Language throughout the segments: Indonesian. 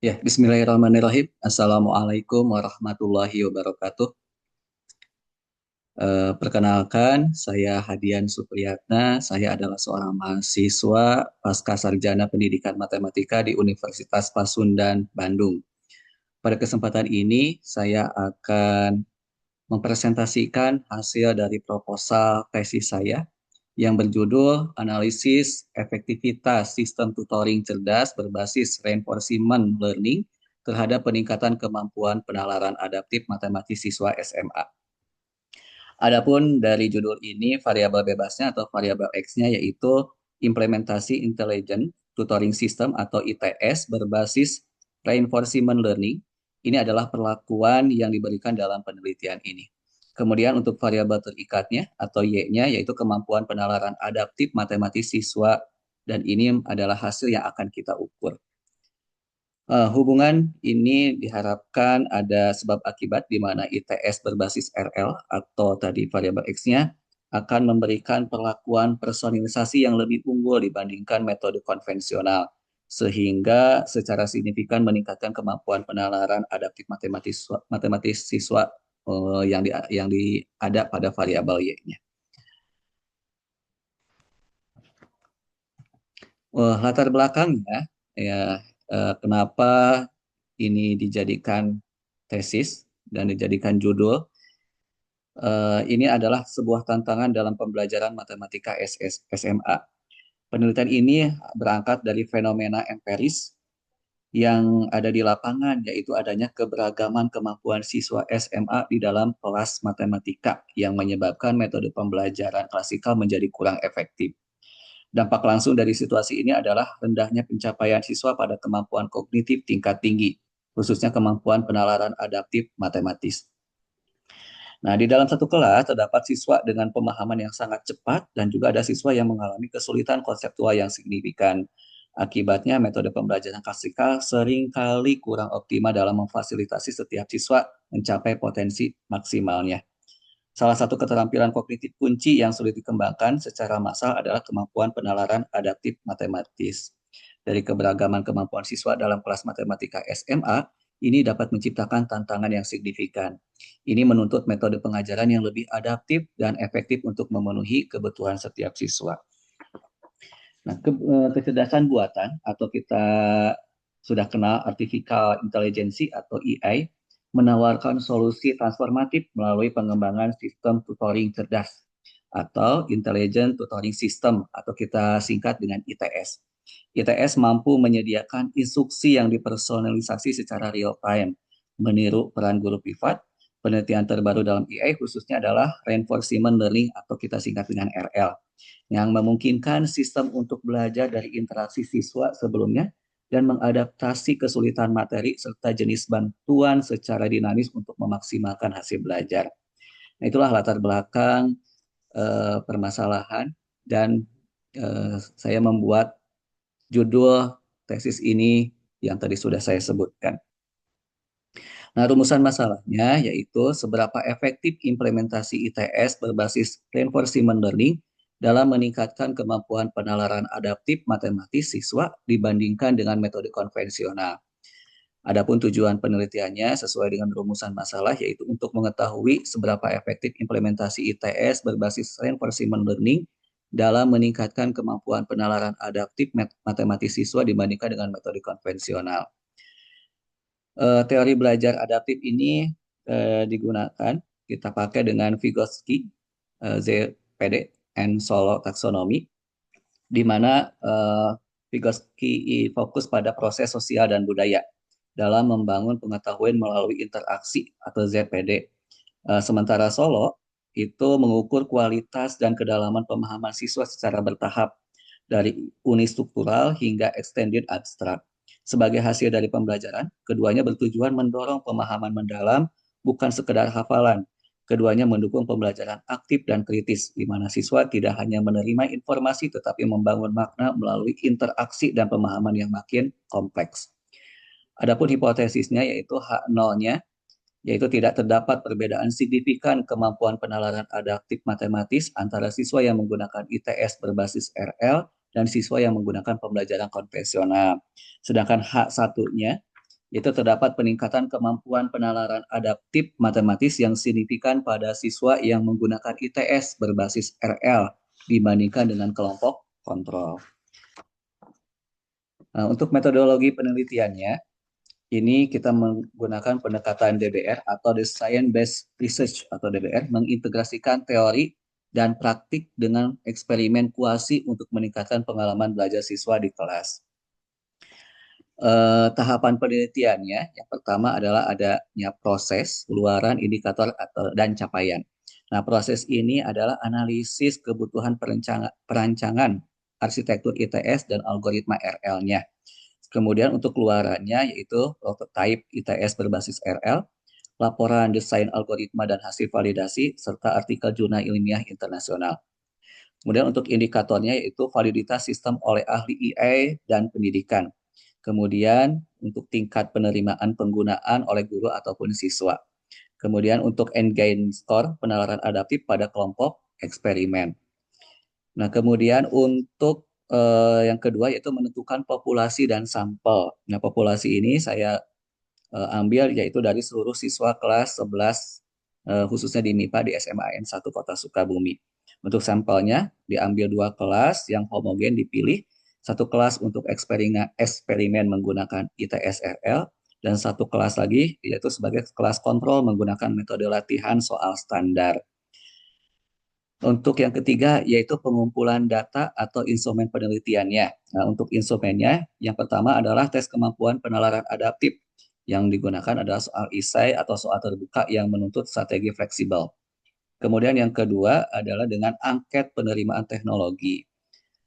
Ya, Bismillahirrahmanirrahim. Assalamualaikum warahmatullahi wabarakatuh. Perkenalkan, saya Hadian Supriyatna. Saya adalah seorang mahasiswa pasca sarjana pendidikan matematika di Universitas Pasundan, Bandung. Pada kesempatan ini, saya akan mempresentasikan hasil dari proposal tesis saya yang berjudul Analisis Efektivitas Sistem Tutoring Cerdas Berbasis Reinforcement Learning terhadap peningkatan kemampuan penalaran adaptif matematis siswa SMA. Adapun dari judul ini, variabel bebasnya atau variabel X-nya yaitu implementasi Intelligent Tutoring System atau ITS berbasis Reinforcement Learning. Ini adalah perlakuan yang diberikan dalam penelitian ini. Kemudian untuk variabel terikatnya atau Y-nya yaitu kemampuan penalaran adaptif matematis siswa dan ini adalah hasil yang akan kita ukur. Hubungan ini diharapkan ada sebab akibat di mana ITS berbasis RL atau tadi variabel X-nya akan memberikan perlakuan personalisasi yang lebih unggul dibandingkan metode konvensional sehingga secara signifikan meningkatkan kemampuan penalaran adaptif matematis siswa yang ada pada variabel Y-nya. Latar belakangnya ya kenapa ini dijadikan tesis dan dijadikan judul. Ini adalah sebuah tantangan dalam pembelajaran matematika SMA. Penelitian ini berangkat dari fenomena empiris yang ada di lapangan, yaitu adanya keberagaman kemampuan siswa SMA di dalam kelas matematika yang menyebabkan metode pembelajaran klasikal menjadi kurang efektif. Dampak langsung dari situasi ini adalah rendahnya pencapaian siswa pada kemampuan kognitif tingkat tinggi, khususnya kemampuan penalaran adaptif matematis. Nah, di dalam satu kelas terdapat siswa dengan pemahaman yang sangat cepat dan juga ada siswa yang mengalami kesulitan konseptual yang signifikan. Akibatnya, metode pembelajaran klasikal seringkali kurang optimal dalam memfasilitasi setiap siswa mencapai potensi maksimalnya. Salah satu keterampilan kognitif kunci yang sulit dikembangkan secara massal adalah kemampuan penalaran adaptif matematis. Dari keberagaman kemampuan siswa dalam kelas matematika SMA, ini dapat menciptakan tantangan yang signifikan. Ini menuntut metode pengajaran yang lebih adaptif dan efektif untuk memenuhi kebutuhan setiap siswa. Nah, kecerdasan buatan atau kita sudah kenal artificial intelligence atau AI menawarkan solusi transformatif melalui pengembangan sistem tutoring cerdas atau intelligent tutoring system atau kita singkat dengan ITS. ITS mampu menyediakan instruksi yang dipersonalisasi secara real time, meniru peran guru privat. Penelitian terbaru dalam AI khususnya adalah reinforcement learning atau kita singkat dengan RL yang memungkinkan sistem untuk belajar dari interaksi siswa sebelumnya dan mengadaptasi kesulitan materi serta jenis bantuan secara dinamis untuk memaksimalkan hasil belajar. Nah, itulah latar belakang permasalahan dan saya membuat judul tesis ini yang tadi sudah saya sebutkan. Nah, rumusan masalahnya yaitu seberapa efektif implementasi ITS berbasis reinforcement learning dalam meningkatkan kemampuan penalaran adaptif matematis siswa dibandingkan dengan metode konvensional. Adapun tujuan penelitiannya sesuai dengan rumusan masalah yaitu untuk mengetahui seberapa efektif implementasi ITS berbasis reinforcement learning dalam meningkatkan kemampuan penalaran adaptif matematis siswa dibandingkan dengan metode konvensional. Teori belajar adaptif ini digunakan, kita pakai dengan Vygotsky, ZPD, and Solow taxonomy, di mana Vygotsky fokus pada proses sosial dan budaya dalam membangun pengetahuan melalui interaksi atau ZPD. Sementara Solow itu mengukur kualitas dan kedalaman pemahaman siswa secara bertahap dari unistruktural hingga extended abstrak. Sebagai hasil dari pembelajaran, keduanya bertujuan mendorong pemahaman mendalam, bukan sekedar hafalan. Keduanya mendukung pembelajaran aktif dan kritis, di mana siswa tidak hanya menerima informasi, tetapi membangun makna melalui interaksi dan pemahaman yang makin kompleks. Adapun hipotesisnya yaitu H0-nya, yaitu tidak terdapat perbedaan signifikan kemampuan penalaran adaptif matematis antara siswa yang menggunakan ITS berbasis RL dan siswa yang menggunakan pembelajaran konvensional. Sedangkan H1-nya Itu terdapat peningkatan kemampuan penalaran adaptif matematis yang signifikan pada siswa yang menggunakan ITS berbasis RL dibandingkan dengan kelompok kontrol. Nah, untuk metodologi penelitiannya, ini kita menggunakan pendekatan DBR atau the Science Based Research atau DBR, mengintegrasikan teori dan praktik dengan eksperimen kuasi untuk meningkatkan pengalaman belajar siswa di kelas. Tahapan penelitiannya, yang pertama adalah adanya proses, luaran, indikator, dan capaian. Nah, proses ini adalah analisis kebutuhan perancangan arsitektur ITS dan algoritma RL-nya. Kemudian untuk luarannya yaitu prototype ITS berbasis RL, laporan desain algoritma dan hasil validasi, serta artikel jurnal ilmiah internasional. Kemudian untuk indikatornya yaitu validitas sistem oleh ahli IA dan pendidikan. Kemudian untuk tingkat penerimaan penggunaan oleh guru ataupun siswa. Kemudian untuk engagement score, penalaran adaptif pada kelompok eksperimen. Nah, kemudian untuk yang kedua yaitu menentukan populasi dan sampel. Nah, populasi ini saya ambil yaitu dari seluruh siswa kelas 11 khususnya di MIPA di SMAN 1 Kota Sukabumi. Untuk sampelnya diambil 2 kelas yang homogen dipilih, 1 kelas untuk eksperimen menggunakan ITS-RL, dan 1 kelas lagi yaitu sebagai kelas kontrol menggunakan metode latihan soal standar. Untuk yang ketiga yaitu pengumpulan data atau instrumen penelitiannya. Nah, untuk instrumennya yang pertama adalah tes kemampuan penalaran adaptif. Yang digunakan adalah soal esai atau soal terbuka yang menuntut strategi fleksibel. Kemudian yang kedua adalah dengan angket penerimaan teknologi.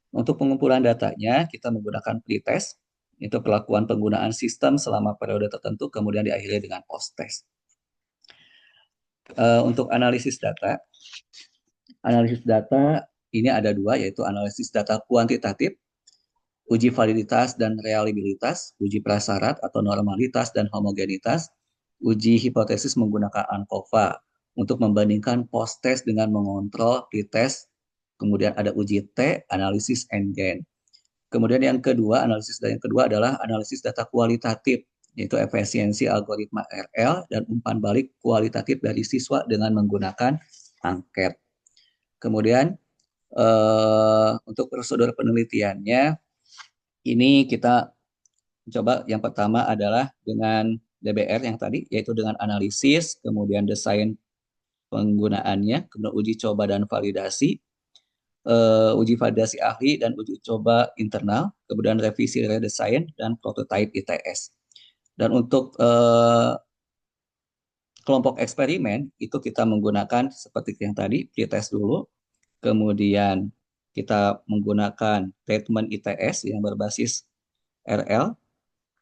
Untuk pengumpulan datanya kita menggunakan pretest, itu perlakuan penggunaan sistem selama periode tertentu kemudian diakhiri dengan post-test. Untuk analisis data ini ada 2, yaitu analisis data kuantitatif, uji validitas dan reliabilitas, uji prasyarat atau normalitas dan homogenitas, uji hipotesis menggunakan ANCOVA untuk membandingkan post-test dengan mengontrol pretest, kemudian ada uji T, analisis endgame. Kemudian yang kedua adalah analisis data kualitatif, yaitu efisiensi algoritma RL dan umpan balik kualitatif dari siswa dengan menggunakan angket. Kemudian untuk prosedur penelitiannya, ini kita coba yang pertama adalah dengan DBR yang tadi, yaitu dengan analisis, kemudian desain penggunaannya, kemudian uji coba dan validasi, uji validasi ahli dan uji coba internal, kemudian revisi redesign dan prototype ITS. Dan untuk kelompok eksperimen itu kita menggunakan seperti yang tadi, pretest dulu, kemudian kita menggunakan treatment ITS yang berbasis RL,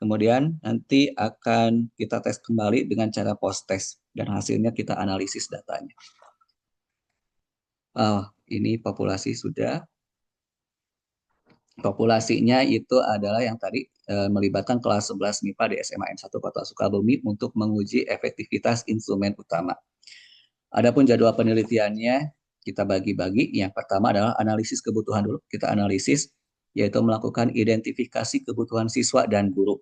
kemudian nanti akan kita tes kembali dengan cara post-test dan hasilnya kita analisis datanya. Ini populasi sudah. Populasinya itu adalah yang tadi melibatkan kelas 11 MIPA di SMAN 1 Kota Sukabumi untuk menguji efektivitas instrumen utama. Adapun jadwal penelitiannya kita bagi-bagi. Yang pertama adalah analisis kebutuhan dulu. Kita analisis yaitu melakukan identifikasi kebutuhan siswa dan guru.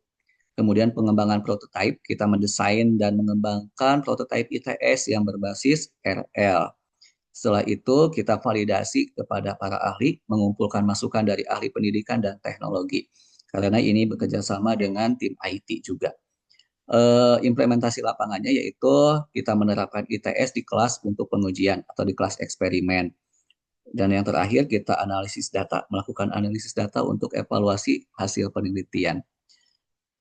Kemudian pengembangan prototipe, kita mendesain dan mengembangkan prototipe ITS yang berbasis RL. Setelah itu kita validasi kepada para ahli, mengumpulkan masukan dari ahli pendidikan dan teknologi. Karena ini bekerja sama dengan tim IT juga. Implementasi lapangannya yaitu kita menerapkan ITS di kelas untuk pengujian atau di kelas eksperimen. Dan yang terakhir kita analisis data, melakukan analisis data untuk evaluasi hasil penelitian.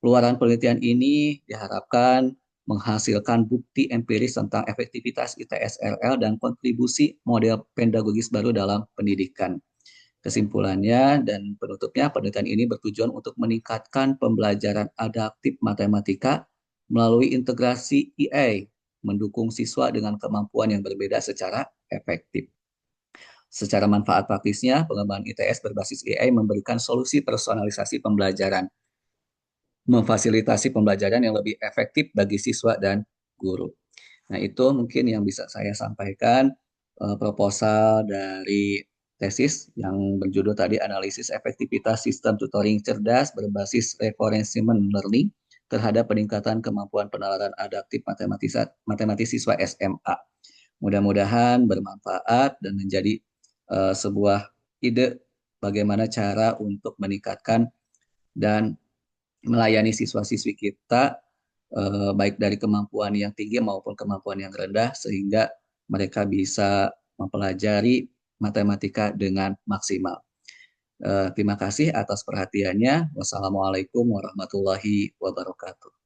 Luaran penelitian ini diharapkan menghasilkan bukti empiris tentang efektivitas ITS-RL dan kontribusi model pedagogis baru dalam pendidikan. Kesimpulannya dan penutupnya, penelitian ini bertujuan untuk meningkatkan pembelajaran adaptif matematika melalui integrasi IA, mendukung siswa dengan kemampuan yang berbeda secara efektif. Secara manfaat praktisnya, pengembangan ITS berbasis AI memberikan solusi personalisasi pembelajaran, memfasilitasi pembelajaran yang lebih efektif bagi siswa dan guru. Nah, itu mungkin yang bisa saya sampaikan, proposal dari tesis yang berjudul tadi analisis efektivitas sistem tutoring cerdas berbasis reinforcement learning terhadap peningkatan kemampuan penalaran adaptif matematis siswa SMA. Mudah-mudahan bermanfaat dan menjadi sebuah ide bagaimana cara untuk meningkatkan dan melayani siswa-siswi kita baik dari kemampuan yang tinggi maupun kemampuan yang rendah sehingga mereka bisa mempelajari matematika dengan maksimal. Terima kasih atas perhatiannya. Wassalamualaikum warahmatullahi wabarakatuh.